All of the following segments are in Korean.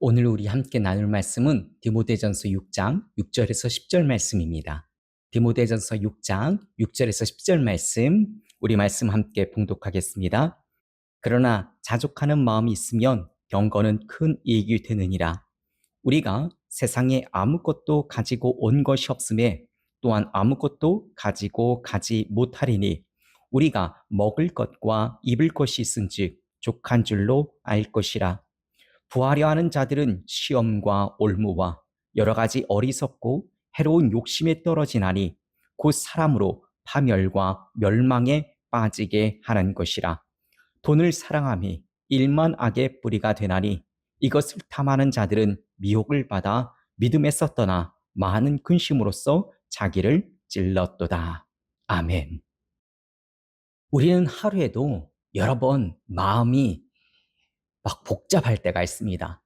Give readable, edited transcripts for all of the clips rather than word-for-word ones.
오늘 우리 함께 나눌 말씀은 디모데전서 6장 6절에서 10절 말씀입니다. 디모데전서 6장 6절에서 10절 말씀, 우리 말씀 함께 봉독하겠습니다. 그러나 자족하는 마음이 있으면 경건은 큰 이익이 되느니라. 우리가 세상에 아무것도 가지고 온 것이 없음에 또한 아무것도 가지고 가지 못하리니 우리가 먹을 것과 입을 것이 있은즉 족한 줄로 알 것이라. 부하려 하는 자들은 시험과 올무와 여러 가지 어리석고 해로운 욕심에 떨어지나니 곧 사람으로 파멸과 멸망에 빠지게 하는 것이라. 돈을 사랑함이 일만 악의 뿌리가 되나니 이것을 탐하는 자들은 미혹을 받아 믿음에서 떠나 많은 근심으로써 자기를 찔렀도다. 아멘. 우리는 하루에도 여러 번 마음이 막 복잡할 때가 있습니다.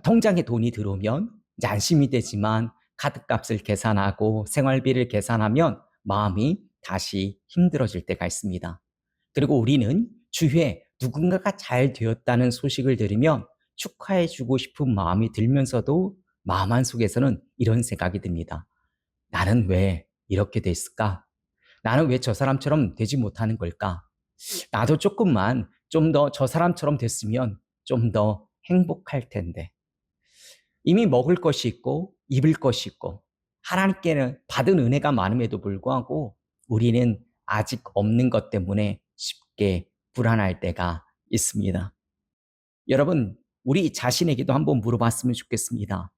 통장에 돈이 들어오면 이제 안심이 되지만 카드값을 계산하고 생활비를 계산하면 마음이 다시 힘들어질 때가 있습니다. 그리고 우리는 주위에 누군가가 잘 되었다는 소식을 들으면 축하해주고 싶은 마음이 들면서도 마음 한속에서는 이런 생각이 듭니다. 나는 왜 이렇게 됐을까? 나는 왜 저 사람처럼 되지 못하는 걸까? 나도 조금만 좀 더 저 사람처럼 됐으면 좀 더 행복할 텐데. 이미 먹을 것이 있고 입을 것이 있고 하나님께는 받은 은혜가 많음에도 불구하고 우리는 아직 없는 것 때문에 쉽게 불안할 때가 있습니다. 여러분, 우리 자신에게도 한번 물어봤으면 좋겠습니다.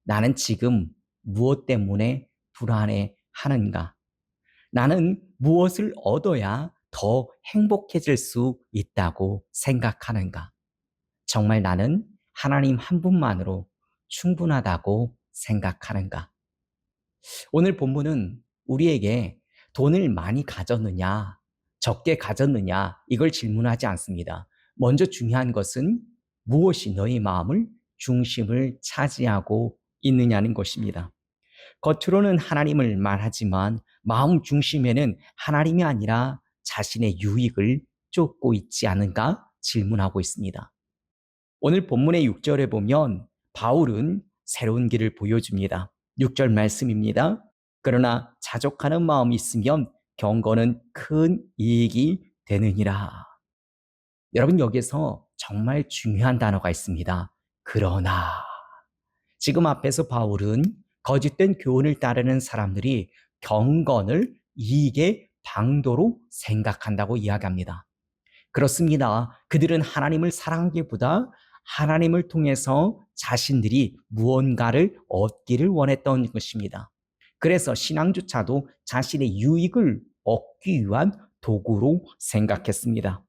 나는 지금 무엇 때문에 불안해 하는가? 나는 무엇을 얻어야 더 행복해질 수 있다고 생각하는가? 정말 나는 하나님 한 분만으로 충분하다고 생각하는가? 오늘 본문은 우리에게 돈을 많이 가졌느냐, 적게 가졌느냐, 이걸 질문하지 않습니다. 먼저 중요한 것은 무엇이 너의 마음을 중심을 차지하고 있느냐는 것입니다. 겉으로는 하나님을 말하지만 마음 중심에는 하나님이 아니라 자신의 유익을 쫓고 있지 않은가 질문하고 있습니다. 오늘 본문의 6절에 보면 바울은 새로운 길을 보여줍니다. 6절 말씀입니다. 그러나 자족하는 마음이 있으면 경건은 큰 이익이 되느니라. 여러분, 여기서 정말 중요한 단어가 있습니다. 그러나. 지금 앞에서 바울은 거짓된 교훈을 따르는 사람들이 경건을 이익의 방도로 생각한다고 이야기합니다. 그렇습니다. 그들은 하나님을 사랑하기보다 하나님을 통해서 자신들이 무언가를 얻기를 원했던 것입니다. 그래서 신앙조차도 자신의 유익을 얻기 위한 도구로 생각했습니다.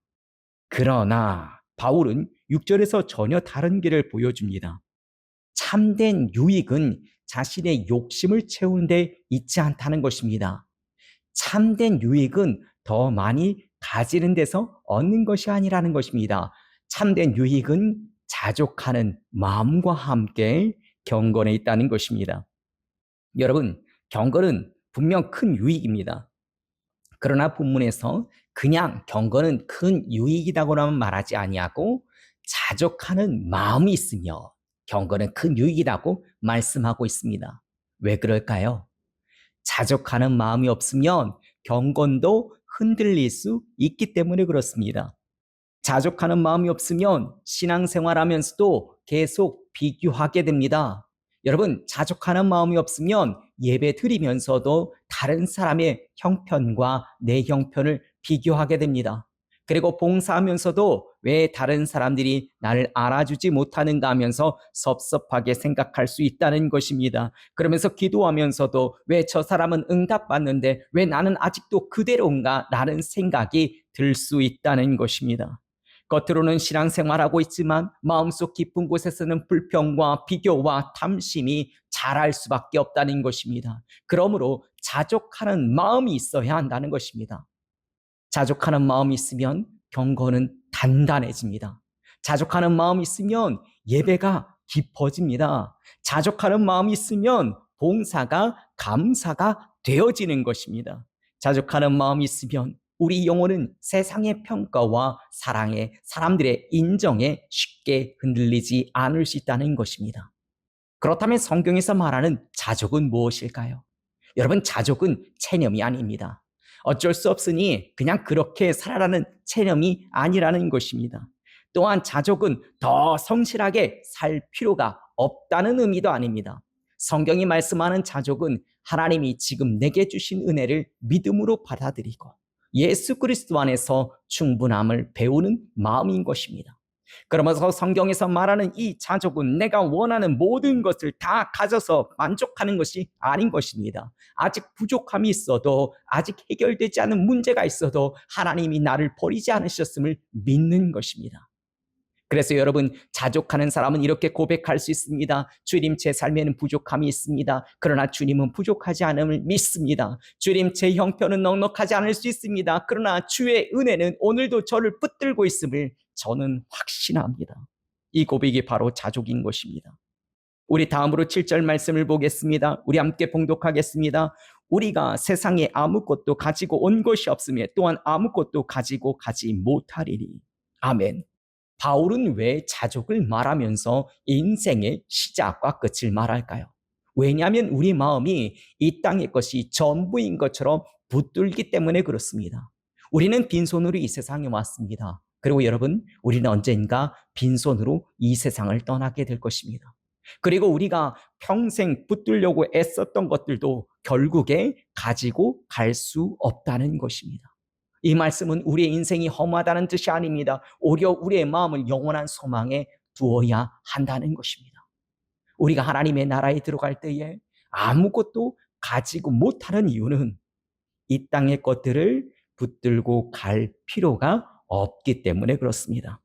그러나 바울은 6절에서 전혀 다른 길을 보여줍니다. 참된 유익은 자신의 욕심을 채우는 데 있지 않다는 것입니다. 참된 유익은 더 많이 가지는 데서 얻는 것이 아니라는 것입니다. 참된 유익은 자족하는 마음과 함께 경건에 있다는 것입니다. 여러분, 경건은 분명 큰 유익입니다. 그러나 본문에서 그냥 경건은 큰 유익이라고만 말하지 아니하고 자족하는 마음이 있으며 경건은 큰 유익이라고 말씀하고 있습니다. 왜 그럴까요? 자족하는 마음이 없으면 경건도 흔들릴 수 있기 때문에 그렇습니다. 자족하는 마음이 없으면 신앙생활하면서도 계속 비교하게 됩니다. 여러분, 자족하는 마음이 없으면 예배 드리면서도 다른 사람의 형편과 내 형편을 비교하게 됩니다. 그리고 봉사하면서도 왜 다른 사람들이 나를 알아주지 못하는가 하면서 섭섭하게 생각할 수 있다는 것입니다. 그러면서 기도하면서도 왜 저 사람은 응답받는데 왜 나는 아직도 그대로인가 라는 생각이 들 수 있다는 것입니다. 겉으로는 신앙생활하고 있지만 마음속 깊은 곳에서는 불평과 비교와 탐심이 자랄 수밖에 없다는 것입니다. 그러므로 자족하는 마음이 있어야 한다는 것입니다. 자족하는 마음이 있으면 경건은 단단해집니다. 자족하는 마음이 있으면 예배가 깊어집니다. 자족하는 마음이 있으면 봉사가 감사가 되어지는 것입니다. 자족하는 마음이 있으면 우리 영혼은 세상의 평가와 사람들의 인정에 쉽게 흔들리지 않을 수 있다는 것입니다. 그렇다면 성경에서 말하는 자족은 무엇일까요? 여러분, 자족은 체념이 아닙니다. 어쩔 수 없으니 그냥 그렇게 살아라는 체념이 아니라는 것입니다. 또한 자족은 더 성실하게 살 필요가 없다는 의미도 아닙니다. 성경이 말씀하는 자족은 하나님이 지금 내게 주신 은혜를 믿음으로 받아들이고 예수 그리스도 안에서 충분함을 배우는 마음인 것입니다. 그러면서 성경에서 말하는 이 자족은 내가 원하는 모든 것을 다 가져서 만족하는 것이 아닌 것입니다. 아직 부족함이 있어도, 아직 해결되지 않은 문제가 있어도 하나님이 나를 버리지 않으셨음을 믿는 것입니다. 그래서 여러분, 자족하는 사람은 이렇게 고백할 수 있습니다. 주님, 제 삶에는 부족함이 있습니다. 그러나 주님은 부족하지 않음을 믿습니다. 주님, 제 형편은 넉넉하지 않을 수 있습니다. 그러나 주의 은혜는 오늘도 저를 붙들고 있음을 저는 확신합니다. 이 고백이 바로 자족인 것입니다. 우리 다음으로 7절 말씀을 보겠습니다. 우리 함께 봉독하겠습니다. 우리가 세상에 아무것도 가지고 온 것이 없으며 또한 아무것도 가지고 가지 못하리니. 아멘. 바울은 왜 자족을 말하면서 인생의 시작과 끝을 말할까요? 왜냐하면 우리 마음이 이 땅의 것이 전부인 것처럼 붙들기 때문에 그렇습니다. 우리는 빈손으로 이 세상에 왔습니다. 그리고 여러분, 우리는 언젠가 빈손으로 이 세상을 떠나게 될 것입니다. 그리고 우리가 평생 붙들려고 애썼던 것들도 결국에 가지고 갈 수 없다는 것입니다. 이 말씀은 우리의 인생이 험하다는 뜻이 아닙니다. 오히려 우리의 마음을 영원한 소망에 두어야 한다는 것입니다. 우리가 하나님의 나라에 들어갈 때에 아무것도 가지고 못하는 이유는 이 땅의 것들을 붙들고 갈 필요가 없기 때문에 그렇습니다.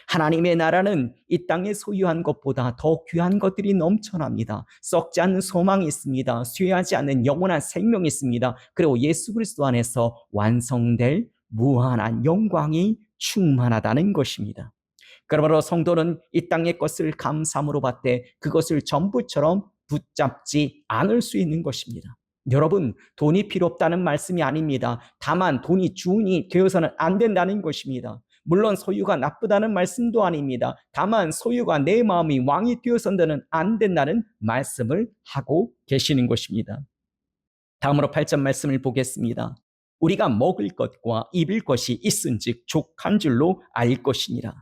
하나님의 나라는 이 땅에 소유한 것보다 더 귀한 것들이 넘쳐납니다. 썩지 않는 소망이 있습니다. 쇠하지 않는 영원한 생명이 있습니다. 그리고 예수 그리스도 안에서 완성될 무한한 영광이 충만하다는 것입니다. 그러므로 성도는 이 땅의 것을 감사함으로 받되 그것을 전부처럼 붙잡지 않을 수 있는 것입니다. 여러분, 돈이 필요 없다는 말씀이 아닙니다. 다만 돈이 주인이 되어서는 안 된다는 것입니다. 물론 소유가 나쁘다는 말씀도 아닙니다. 다만 소유가 내 마음이 왕이 되어서는 안 된다는 말씀을 하고 계시는 것입니다. 다음으로 8절 말씀을 보겠습니다. 우리가 먹을 것과 입을 것이 있은즉 족한 줄로 알 것이니라.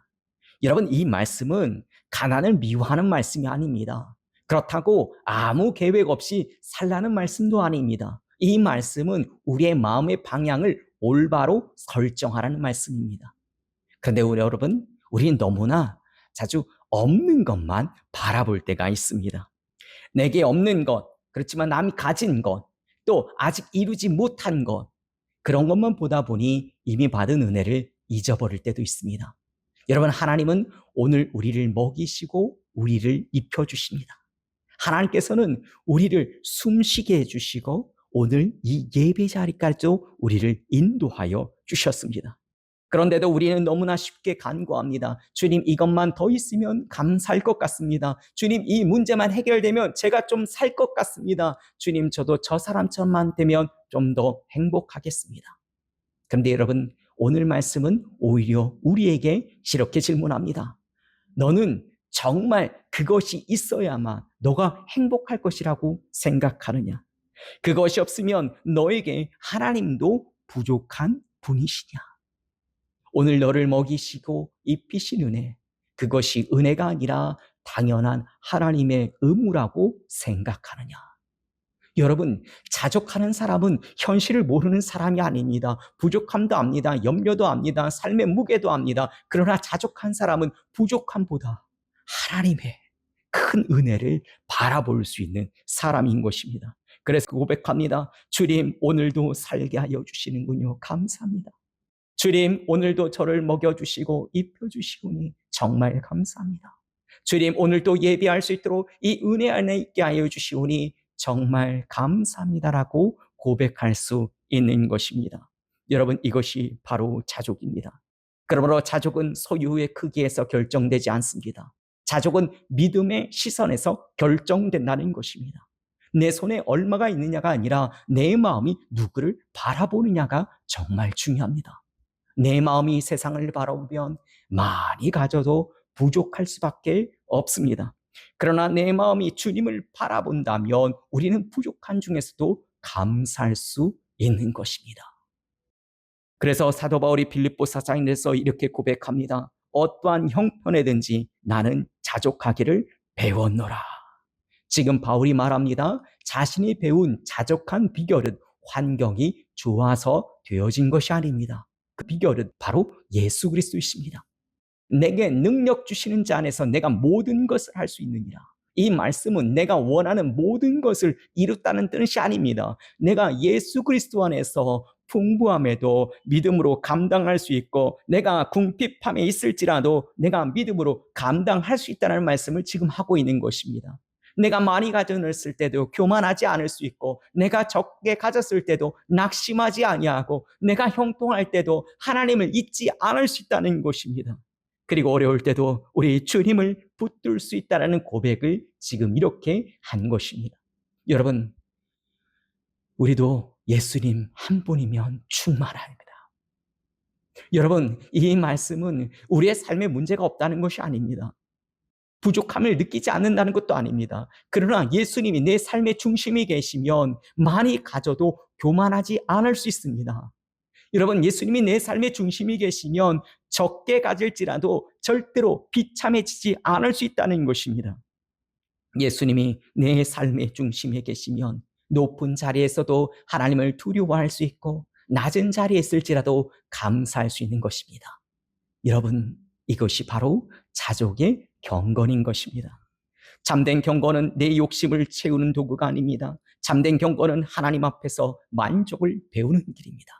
여러분, 이 말씀은 가난을 미워하는 말씀이 아닙니다. 그렇다고 아무 계획 없이 살라는 말씀도 아닙니다. 이 말씀은 우리의 마음의 방향을 올바로 설정하라는 말씀입니다. 그런데 여러분, 우리는 너무나 자주 없는 것만 바라볼 때가 있습니다. 내게 없는 것, 그렇지만 남이 가진 것, 또 아직 이루지 못한 것, 그런 것만 보다 보니 이미 받은 은혜를 잊어버릴 때도 있습니다. 여러분, 하나님은 오늘 우리를 먹이시고 우리를 입혀주십니다. 하나님께서는 우리를 숨쉬게 해주시고 오늘 이 예배 자리까지도 우리를 인도하여 주셨습니다. 그런데도 우리는 너무나 쉽게 간구합니다. 주님, 이것만 더 있으면 감사할 것 같습니다. 주님, 이 문제만 해결되면 제가 좀 살 것 같습니다. 주님, 저도 저 사람처럼만 되면 좀 더 행복하겠습니다. 그런데 여러분, 오늘 말씀은 오히려 우리에게 이렇게 질문합니다. 너는 정말 그것이 있어야만 너가 행복할 것이라고 생각하느냐? 그것이 없으면 너에게 하나님도 부족한 분이시냐? 오늘 너를 먹이시고 입히신 은혜, 그것이 은혜가 아니라 당연한 하나님의 의무라고 생각하느냐? 여러분, 자족하는 사람은 현실을 모르는 사람이 아닙니다. 부족함도 압니다. 염려도 압니다. 삶의 무게도 압니다. 그러나 자족한 사람은 부족함보다 하나님의 큰 은혜를 바라볼 수 있는 사람인 것입니다. 그래서 고백합니다. 주님, 오늘도 살게 하여 주시는군요. 감사합니다. 주님, 오늘도 저를 먹여주시고 입혀주시오니 정말 감사합니다. 주님, 오늘도 예배할 수 있도록 이 은혜 안에 있게 하여 주시오니 정말 감사합니다라고 고백할 수 있는 것입니다. 여러분, 이것이 바로 자족입니다. 그러므로 자족은 소유의 크기에서 결정되지 않습니다. 자족은 믿음의 시선에서 결정된다는 것입니다. 내 손에 얼마가 있느냐가 아니라 내 마음이 누구를 바라보느냐가 정말 중요합니다. 내 마음이 세상을 바라보면 많이 가져도 부족할 수밖에 없습니다. 그러나 내 마음이 주님을 바라본다면 우리는 부족한 중에서도 감사할 수 있는 것입니다. 그래서 사도 바울이 빌립보 사장에서 이렇게 고백합니다. 어떠한 형편에든지 나는 자족하기를 배웠노라. 지금 바울이 말합니다. 자신이 배운 자족한 비결은 환경이 좋아서 되어진 것이 아닙니다. 그 비결은 바로 예수 그리스도이십니다. 내게 능력 주시는 자 안에서 내가 모든 것을 할 수 있느니라. 이 말씀은 내가 원하는 모든 것을 이뤘다는 뜻이 아닙니다. 내가 예수 그리스도 안에서 풍부함에도 믿음으로 감당할 수 있고, 내가 궁핍함에 있을지라도 내가 믿음으로 감당할 수 있다는 말씀을 지금 하고 있는 것입니다. 내가 많이 가졌을 때도 교만하지 않을 수 있고, 내가 적게 가졌을 때도 낙심하지 아니하고, 내가 형통할 때도 하나님을 잊지 않을 수 있다는 것입니다. 그리고 어려울 때도 우리 주님을 붙들 수 있다는 고백을 지금 이렇게 한 것입니다. 여러분, 우리도 예수님 한 분이면 충만합니다. 여러분, 이 말씀은 우리의 삶에 문제가 없다는 것이 아닙니다. 부족함을 느끼지 않는다는 것도 아닙니다. 그러나 예수님이 내 삶의 중심이 계시면 많이 가져도 교만하지 않을 수 있습니다. 여러분, 예수님이 내 삶의 중심이 계시면 적게 가질지라도 절대로 비참해지지 않을 수 있다는 것입니다. 예수님이 내 삶의 중심에 계시면 높은 자리에서도 하나님을 두려워할 수 있고, 낮은 자리에 있을지라도 감사할 수 있는 것입니다. 여러분, 이것이 바로 자족의 경건인 것입니다. 참된 경건은 내 욕심을 채우는 도구가 아닙니다. 참된 경건은 하나님 앞에서 만족을 배우는 길입니다.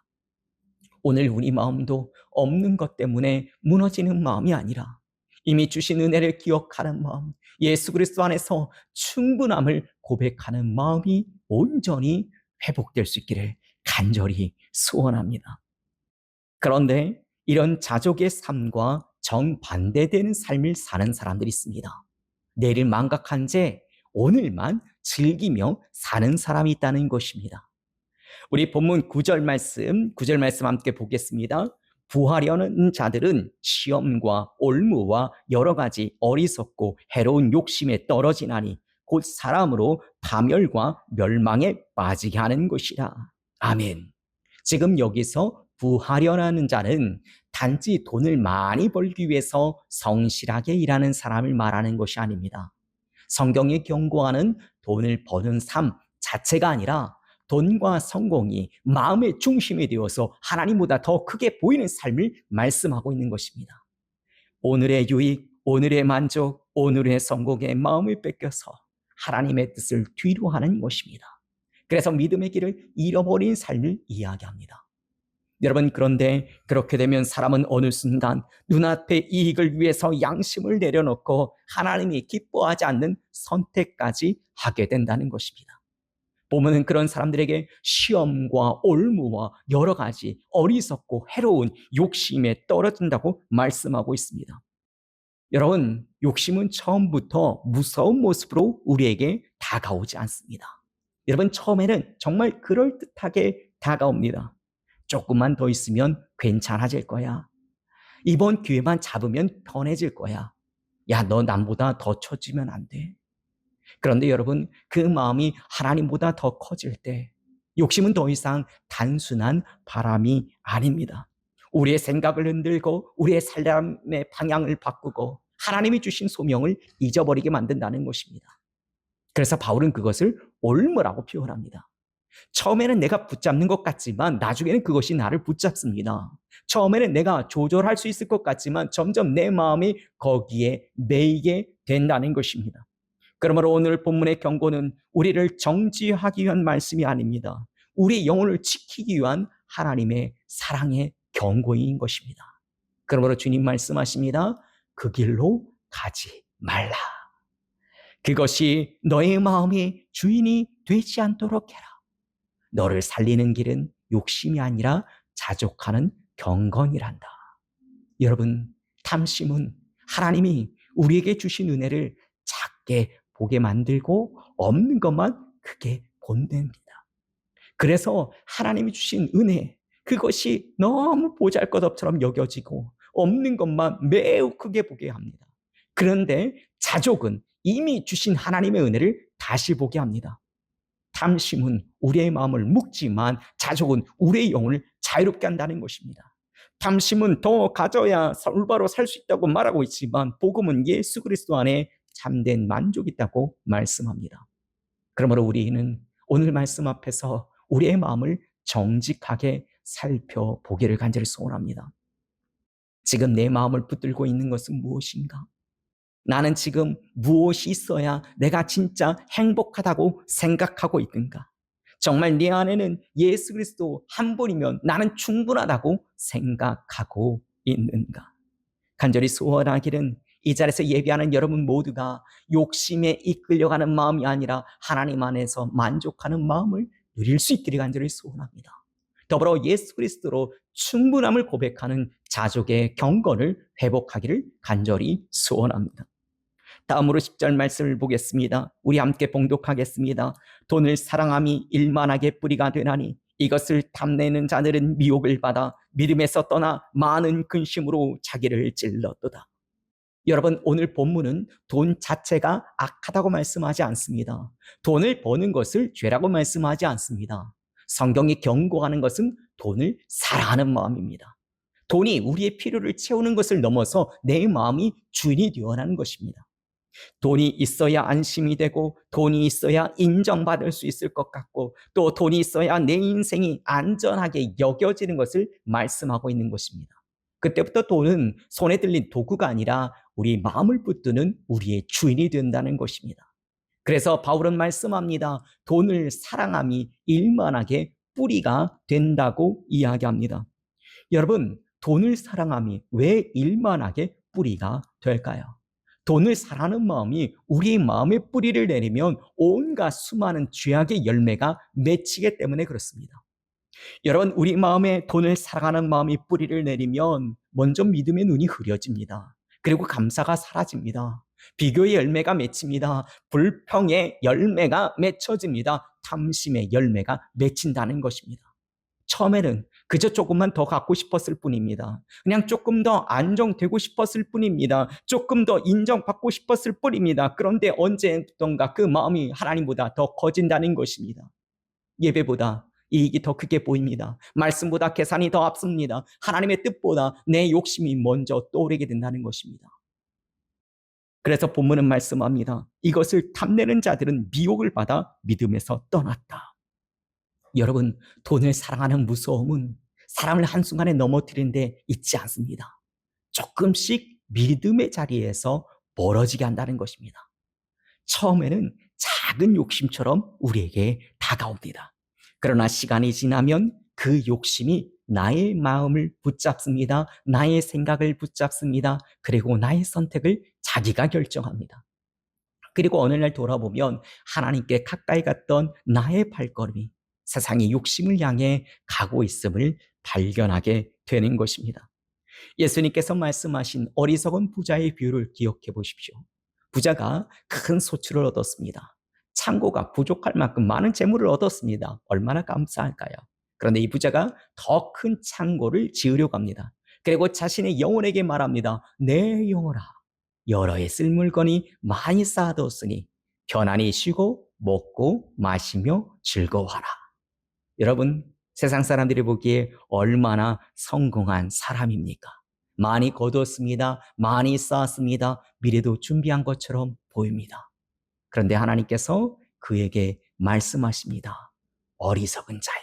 오늘 우리 마음도 없는 것 때문에 무너지는 마음이 아니라 이미 주신 은혜를 기억하는 마음, 예수 그리스도 안에서 충분함을 고백하는 마음이 온전히 회복될 수 있기를 간절히 소원합니다. 그런데 이런 자족의 삶과 정반대되는 삶을 사는 사람들이 있습니다. 내일 망각한 채 오늘만 즐기며 사는 사람이 있다는 것입니다. 우리 본문 9절 말씀 함께 보겠습니다. 부하려는 자들은 시험과 올무와 여러 가지 어리석고 해로운 욕심에 떨어지나니 곧 사람으로 파멸과 멸망에 빠지게 하는 것이라. 아멘. 지금 여기서 부하려는 자는 단지 돈을 많이 벌기 위해서 성실하게 일하는 사람을 말하는 것이 아닙니다. 성경이 경고하는 돈을 버는 삶 자체가 아니라 돈과 성공이 마음의 중심이 되어서 하나님보다 더 크게 보이는 삶을 말씀하고 있는 것입니다. 오늘의 유익, 오늘의 만족, 오늘의 성공에 마음을 뺏겨서 하나님의 뜻을 뒤로 하는 것입니다. 그래서 믿음의 길을 잃어버린 삶을 이야기합니다. 여러분, 그런데 그렇게 되면 사람은 어느 순간 눈앞의 이익을 위해서 양심을 내려놓고 하나님이 기뻐하지 않는 선택까지 하게 된다는 것입니다. 보면은 그런 사람들에게 시험과 올무와 여러 가지 어리석고 해로운 욕심에 떨어진다고 말씀하고 있습니다. 여러분, 욕심은 처음부터 무서운 모습으로 우리에게 다가오지 않습니다. 여러분, 처음에는 정말 그럴듯하게 다가옵니다. 조금만 더 있으면 괜찮아질 거야. 이번 기회만 잡으면 편해질 거야. 야, 너 남보다 더 처지면 안 돼. 그런데 여러분, 그 마음이 하나님보다 더 커질 때 욕심은 더 이상 단순한 바람이 아닙니다. 우리의 생각을 흔들고 우리의 삶의 방향을 바꾸고 하나님이 주신 소명을 잊어버리게 만든다는 것입니다. 그래서 바울은 그것을 올무라고 표현합니다. 처음에는 내가 붙잡는 것 같지만 나중에는 그것이 나를 붙잡습니다. 처음에는 내가 조절할 수 있을 것 같지만 점점 내 마음이 거기에 매이게 된다는 것입니다. 그러므로 오늘 본문의 경고는 우리를 정지하기 위한 말씀이 아닙니다. 우리 영혼을 지키기 위한 하나님의 사랑의 경고인 것입니다. 그러므로 주님 말씀하십니다. 그 길로 가지 말라. 그것이 너의 마음이 주인이 되지 않도록 해라. 너를 살리는 길은 욕심이 아니라 자족하는 경건이란다. 여러분, 탐심은 하나님이 우리에게 주신 은혜를 작게 보게 만들고 없는 것만 그게 본능입니다. 그래서 하나님이 주신 은혜, 그것이 너무 보잘것없처럼 여겨지고 없는 것만 매우 크게 보게 합니다. 그런데 자족은 이미 주신 하나님의 은혜를 다시 보게 합니다. 탐심은 우리의 마음을 묶지만 자족은 우리의 영혼을 자유롭게 한다는 것입니다. 탐심은 더 가져야 올바로 살 수 있다고 말하고 있지만 복음은 예수 그리스도 안에 참된 만족이 있다고 말씀합니다. 그러므로 우리는 오늘 말씀 앞에서 우리의 마음을 정직하게 살펴보기를 간절히 소원합니다. 지금 내 마음을 붙들고 있는 것은 무엇인가? 나는 지금 무엇이 있어야 내가 진짜 행복하다고 생각하고 있는가? 정말 내 안에는 예수 그리스도 한 분이면 나는 충분하다고 생각하고 있는가? 간절히 소원하기는 이 자리에서 예배하는 여러분 모두가 욕심에 이끌려가는 마음이 아니라 하나님 안에서 만족하는 마음을 누릴 수 있기를 간절히 소원합니다. 더불어 예수 그리스도로 충분함을 고백하는 자족의 경건을 회복하기를 간절히 소원합니다. 다음으로 10절 말씀을 보겠습니다. 우리 함께 봉독하겠습니다. 돈을 사랑함이 일만하게 뿌리가 되나니 이것을 탐내는 자들은 미혹을 받아 믿음에서 떠나 많은 근심으로 자기를 찔렀도다. 여러분, 오늘 본문은 돈 자체가 악하다고 말씀하지 않습니다. 돈을 버는 것을 죄라고 말씀하지 않습니다. 성경이 경고하는 것은 돈을 사랑하는 마음입니다. 돈이 우리의 필요를 채우는 것을 넘어서 내 마음이 주인이 되어가는 것입니다. 돈이 있어야 안심이 되고 돈이 있어야 인정받을 수 있을 것 같고 또 돈이 있어야 내 인생이 안전하게 여겨지는 것을 말씀하고 있는 것입니다. 그때부터 돈은 손에 들린 도구가 아니라 우리 마음을 붙드는 우리의 주인이 된다는 것입니다. 그래서 바울은 말씀합니다. 돈을 사랑함이 일만하게 뿌리가 된다고 이야기합니다. 여러분, 돈을 사랑함이 왜 일만하게 뿌리가 될까요? 돈을 사랑하는 마음이 우리의 마음에 뿌리를 내리면 온갖 수많은 죄악의 열매가 맺히기 때문에 그렇습니다. 여러분, 우리 마음에 돈을 사랑하는 마음이 뿌리를 내리면 먼저 믿음의 눈이 흐려집니다. 그리고 감사가 사라집니다. 비교의 열매가 맺힙니다. 불평의 열매가 맺혀집니다. 탐심의 열매가 맺힌다는 것입니다. 처음에는 그저 조금만 더 갖고 싶었을 뿐입니다. 그냥 조금 더 안정되고 싶었을 뿐입니다. 조금 더 인정받고 싶었을 뿐입니다. 그런데 언제부턴가 그 마음이 하나님보다 더 커진다는 것입니다. 예배보다 이익이 더 크게 보입니다. 말씀보다 계산이 더 앞섭니다. 하나님의 뜻보다 내 욕심이 먼저 떠오르게 된다는 것입니다. 그래서 본문은 말씀합니다. 이것을 탐내는 자들은 미혹을 받아 믿음에서 떠났다. 여러분, 돈을 사랑하는 무서움은 사람을 한순간에 넘어뜨리는 데 있지 않습니다. 조금씩 믿음의 자리에서 멀어지게 한다는 것입니다. 처음에는 작은 욕심처럼 우리에게 다가옵니다. 그러나 시간이 지나면 그 욕심이 나의 마음을 붙잡습니다. 나의 생각을 붙잡습니다. 그리고 나의 선택을 자기가 결정합니다. 그리고 어느 날 돌아보면 하나님께 가까이 갔던 나의 발걸음이 세상의 욕심을 향해 가고 있음을 발견하게 되는 것입니다. 예수님께서 말씀하신 어리석은 부자의 비유를 기억해 보십시오. 부자가 큰 소출을 얻었습니다. 창고가 부족할 만큼 많은 재물을 얻었습니다. 얼마나 감사할까요? 그런데 이 부자가 더 큰 창고를 지으려고 합니다. 그리고 자신의 영혼에게 말합니다. 내 영혼아, 여러 해 쓸 물건이 많이 쌓아뒀으니 편안히 쉬고 먹고 마시며 즐거워하라. 여러분, 세상 사람들이 보기에 얼마나 성공한 사람입니까? 많이 거두었습니다. 많이 쌓았습니다. 미래도 준비한 것처럼 보입니다. 그런데 하나님께서 그에게 말씀하십니다. 어리석은 자여,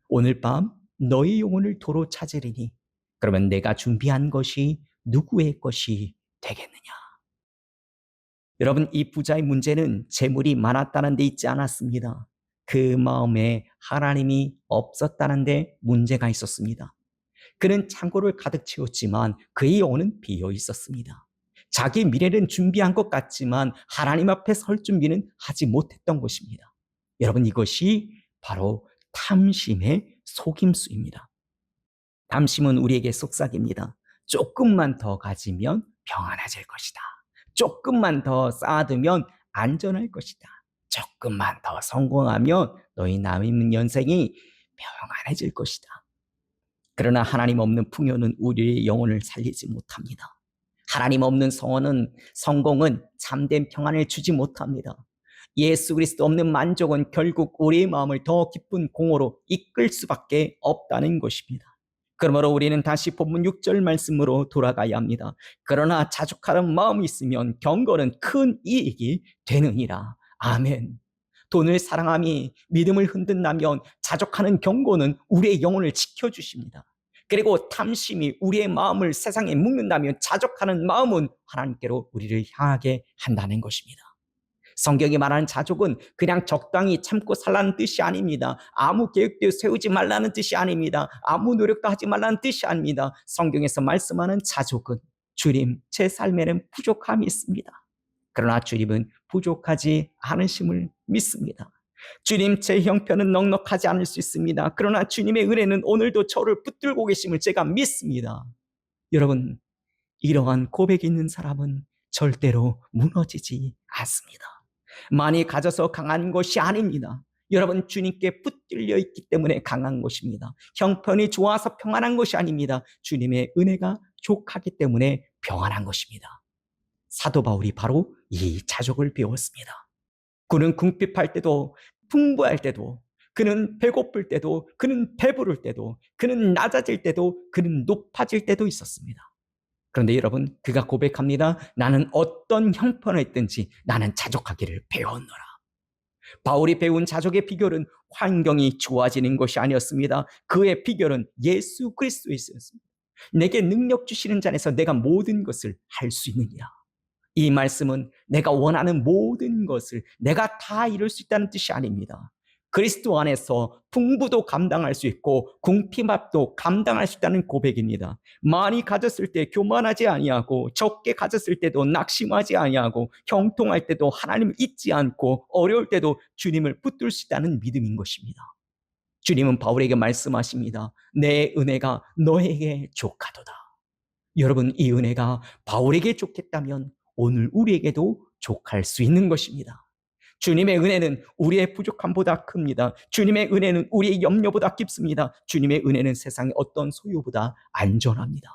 오늘 밤 너희 영혼을 도로 찾으리니 그러면 내가 준비한 것이 누구의 것이 되겠느냐? 여러분, 이 부자의 문제는 재물이 많았다는 데 있지 않았습니다. 그 마음에 하나님이 없었다는 데 문제가 있었습니다. 그는 창고를 가득 채웠지만 그의 영혼은 비어 있었습니다. 자기 미래는 준비한 것 같지만 하나님 앞에 설 준비는 하지 못했던 것입니다. 여러분, 이것이 바로 탐심의 속임수입니다. 탐심은 우리에게 속삭입니다. 조금만 더 가지면 평안해질 것이다. 조금만 더 쌓아두면 안전할 것이다. 조금만 더 성공하면 너희 남은 인생이 평안해질 것이다. 그러나 하나님 없는 풍요는 우리의 영혼을 살리지 못합니다. 하나님 없는 성공은 참된 평안을 주지 못합니다. 예수 그리스도 없는 만족은 결국 우리의 마음을 더 기쁜 공허로 이끌 수밖에 없다는 것입니다. 그러므로 우리는 다시 본문 6절 말씀으로 돌아가야 합니다. 그러나 자족하는 마음이 있으면 경건은 큰 이익이 되느니라. 아멘. 돈을 사랑함이 믿음을 흔든다면 자족하는 경건은 우리의 영혼을 지켜주십니다. 그리고 탐심이 우리의 마음을 세상에 묶는다면 자족하는 마음은 하나님께로 우리를 향하게 한다는 것입니다. 성경이 말하는 자족은 그냥 적당히 참고 살라는 뜻이 아닙니다. 아무 계획도 세우지 말라는 뜻이 아닙니다. 아무 노력도 하지 말라는 뜻이 아닙니다. 성경에서 말씀하는 자족은 주님, 제 삶에는 부족함이 있습니다. 그러나 주님은 부족하지 않으심을 믿습니다. 주님, 제 형편은 넉넉하지 않을 수 있습니다. 그러나 주님의 은혜는 오늘도 저를 붙들고 계심을 제가 믿습니다. 여러분, 이러한 고백이 있는 사람은 절대로 무너지지 않습니다. 많이 가져서 강한 것이 아닙니다. 여러분, 주님께 붙들려 있기 때문에 강한 것입니다. 형편이 좋아서 평안한 것이 아닙니다. 주님의 은혜가 족하기 때문에 평안한 것입니다. 사도 바울이 바로 이 자족을 배웠습니다. 그는 궁핍할 때도, 풍부할 때도, 그는 배고플 때도, 그는 배부를 때도, 그는 낮아질 때도, 그는 높아질 때도 있었습니다. 그런데 여러분, 그가 고백합니다. 나는 어떤 형편에 있든지 나는 자족하기를 배웠노라. 바울이 배운 자족의 비결은 환경이 좋아지는 것이 아니었습니다. 그의 비결은 예수 그리스도였습니다. 내게 능력 주시는 자 안에서 내가 모든 것을 할 수 있느니라. 이 말씀은 내가 원하는 모든 것을 내가 다 이룰 수 있다는 뜻이 아닙니다. 그리스도 안에서 풍부도 감당할 수 있고 궁핍함도 감당할 수 있다는 고백입니다. 많이 가졌을 때 교만하지 아니하고 적게 가졌을 때도 낙심하지 아니하고 형통할 때도 하나님을 잊지 않고 어려울 때도 주님을 붙들 수 있다는 믿음인 것입니다. 주님은 바울에게 말씀하십니다. 내 은혜가 너에게 족하도다. 여러분, 이 은혜가 바울에게 족했다면 오늘 우리에게도 족할 수 있는 것입니다. 주님의 은혜는 우리의 부족함보다 큽니다. 주님의 은혜는 우리의 염려보다 깊습니다. 주님의 은혜는 세상의 어떤 소유보다 안전합니다.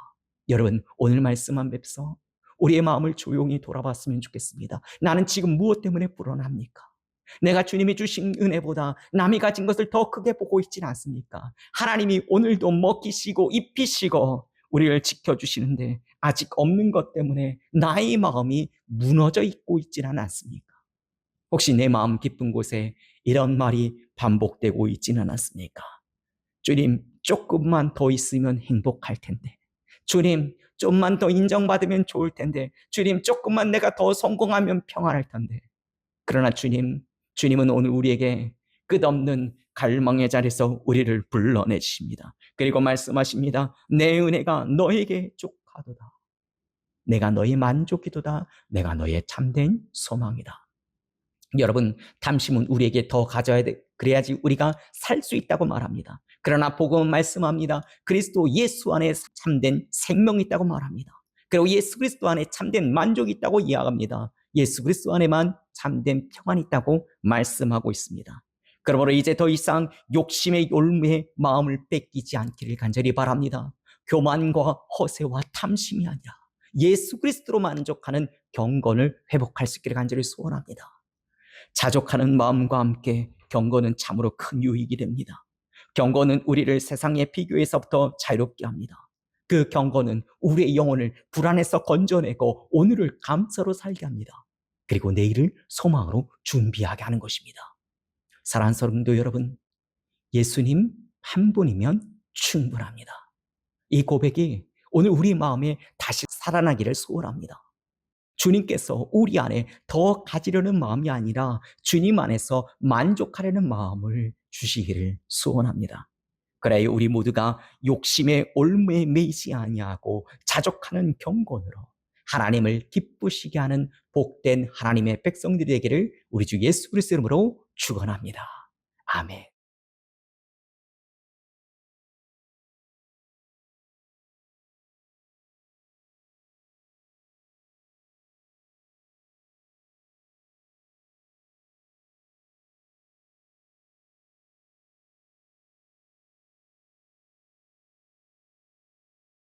여러분, 오늘 말씀한 뵙서 우리의 마음을 조용히 돌아봤으면 좋겠습니다. 나는 지금 무엇 때문에 불안합니까? 내가 주님이 주신 은혜보다 남이 가진 것을 더 크게 보고 있지는 않습니까? 하나님이 오늘도 먹이시고 입히시고 우리를 지켜주시는데 아직 없는 것 때문에 나의 마음이 무너져 있고 있지는 않습니까? 혹시 내 마음 깊은 곳에 이런 말이 반복되고 있지는 않습니까? 주님, 조금만 더 있으면 행복할 텐데. 주님, 좀만 더 인정받으면 좋을 텐데. 주님, 조금만 내가 더 성공하면 평안할 텐데. 그러나 주님은 오늘 우리에게 끝없는 갈망의 자리에서 우리를 불러내십니다. 그리고 말씀하십니다. 내 은혜가 너에게 족하도다. 내가 너의 만족이도다. 내가 너의 참된 소망이다. 여러분, 탐심은 우리에게 더 가져야 돼. 그래야지 우리가 살 수 있다고 말합니다. 그러나 복음은 말씀합니다. 그리스도 예수 안에 참된 생명이 있다고 말합니다. 그리고 예수 그리스도 안에 참된 만족이 있다고 이야기합니다. 예수 그리스도 안에만 참된 평안이 있다고 말씀하고 있습니다. 그러므로 이제 더 이상 욕심의 열매의 마음을 뺏기지 않기를 간절히 바랍니다. 교만과 허세와 탐심이 아니라 예수 그리스도로 만족하는 경건을 회복할 수 있기를 간절히 소원합니다. 자족하는 마음과 함께 경건은 참으로 큰 유익이 됩니다. 경건은 우리를 세상의 비교에서부터 자유롭게 합니다. 그 경건은 우리의 영혼을 불안에서 건져내고 오늘을 감사로 살게 합니다. 그리고 내일을 소망으로 준비하게 하는 것입니다. 사랑하는 성도 여러분, 예수님 한 분이면 충분합니다. 이 고백이 오늘 우리 마음에 다시 살아나기를 소원합니다. 주님께서 우리 안에 더 가지려는 마음이 아니라 주님 안에서 만족하려는 마음을 주시기를 소원합니다. 그래 우리 모두가 욕심의 올무에 매이지 아니하고 자족하는 경건으로 하나님을 기쁘시게 하는 복된 하나님의 백성들이 되기를 우리 주 예수 그리스도 이름으로 축원합니다. 아멘.